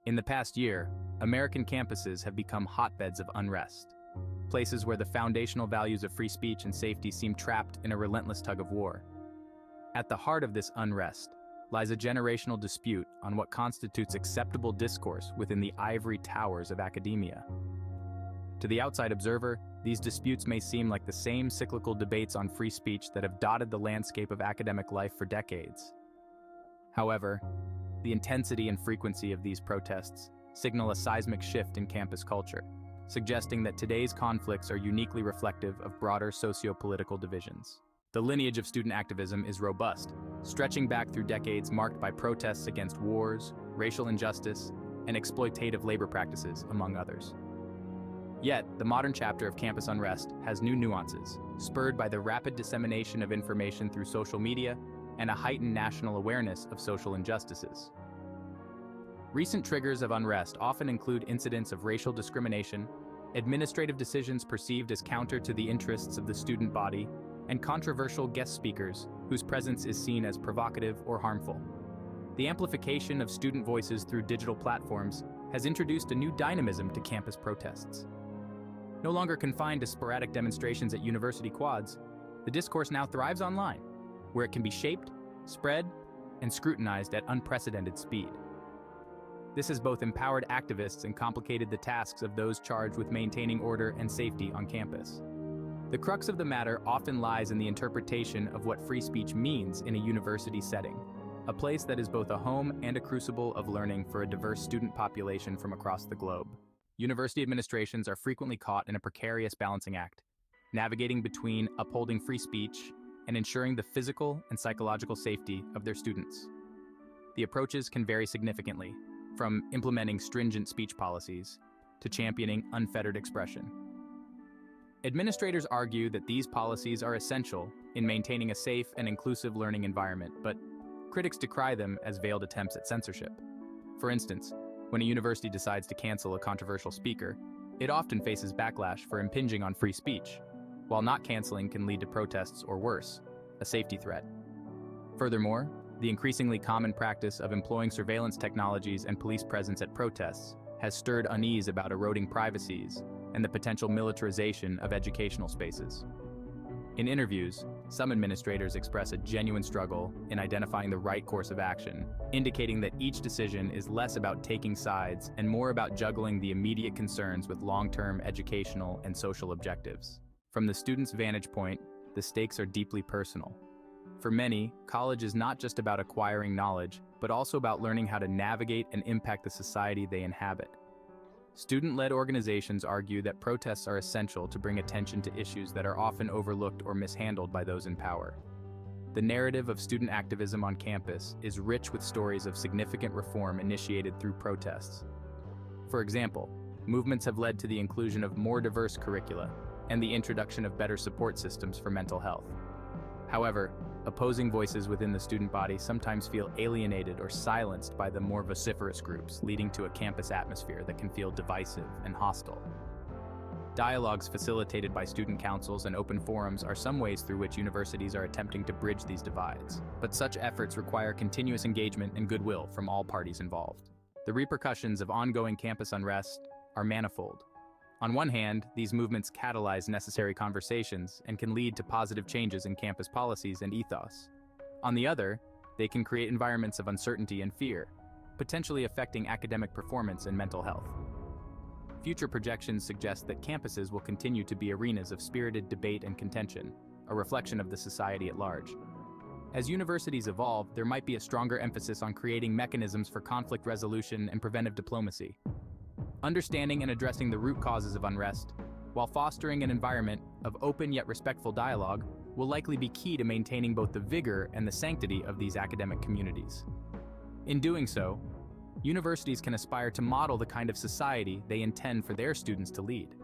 In the past year, American campuses have become hotbeds of unrest, places where the foundational values of free speech and safety seem trapped in a relentless tug-of-war. At the heart of this unrest lies a generational dispute on what constitutes acceptable discourse within the ivory towers of academia. To the outside observer, these disputes may seem like the same cyclical debates on free speech that have dotted the landscape of academic life for decades. However, the intensity and frequency of these protests signal a seismic shift in campus culture, suggesting that today's conflicts are uniquely reflective of broader socio-political divisions. The lineage of student activism is robust, stretching back through decades marked by protests against wars, racial injustice, and exploitative labor practices, among others. Yet, the modern chapter of campus unrest has new nuances, spurred by the rapid dissemination of information through social media and a heightened national awareness of social injustices. Recent triggers of unrest often include incidents of racial discrimination, administrative decisions perceived as counter to the interests of the student body, and controversial guest speakers whose presence is seen as provocative or harmful. The amplification of student voices through digital platforms has introduced a new dynamism to campus protests. No longer confined to sporadic demonstrations at university quads, the discourse now thrives online, where it can be shaped, spread, and scrutinized at unprecedented speed. This has both empowered activists and complicated the tasks of those charged with maintaining order and safety on campus. The crux of the matter often lies in the interpretation of what free speech means in a university setting, a place that is both a home and a crucible of learning for a diverse student population from across the globe. University administrations are frequently caught in a precarious balancing act, navigating between upholding free speech and ensuring the physical and psychological safety of their students. The approaches can vary significantly, from implementing stringent speech policies to championing unfettered expression. Administrators argue that these policies are essential in maintaining a safe and inclusive learning environment, but critics decry them as veiled attempts at censorship. For instance, when a university decides to cancel a controversial speaker, it often faces backlash for impinging on free speech, while not canceling can lead to protests or worse, a safety threat. Furthermore, the increasingly common practice of employing surveillance technologies and police presence at protests has stirred unease about eroding privacies and the potential militarization of educational spaces. In interviews, some administrators express a genuine struggle in identifying the right course of action, indicating that each decision is less about taking sides and more about juggling the immediate concerns with long-term educational and social objectives. From the student's vantage point, the stakes are deeply personal. For many, college is not just about acquiring knowledge, but also about learning how to navigate and impact the society they inhabit. Student-led organizations argue that protests are essential to bring attention to issues that are often overlooked or mishandled by those in power. The narrative of student activism on campus is rich with stories of significant reform initiated through protests. For example, movements have led to the inclusion of more diverse curricula and the introduction of better support systems for mental health. However, opposing voices within the student body sometimes feel alienated or silenced by the more vociferous groups, leading to a campus atmosphere that can feel divisive and hostile. Dialogues facilitated by student councils and open forums are some ways through which universities are attempting to bridge these divides, but such efforts require continuous engagement and goodwill from all parties involved. The repercussions of ongoing campus unrest are manifold. On one hand, these movements catalyze necessary conversations and can lead to positive changes in campus policies and ethos. On the other, they can create environments of uncertainty and fear, potentially affecting academic performance and mental health. Future projections suggest that campuses will continue to be arenas of spirited debate and contention, a reflection of the society at large. As universities evolve, there might be a stronger emphasis on creating mechanisms for conflict resolution and preventive diplomacy. Understanding and addressing the root causes of unrest, while fostering an environment of open yet respectful dialogue, will likely be key to maintaining both the vigor and the sanctity of these academic communities. In doing so, universities can aspire to model the kind of society they intend for their students to lead.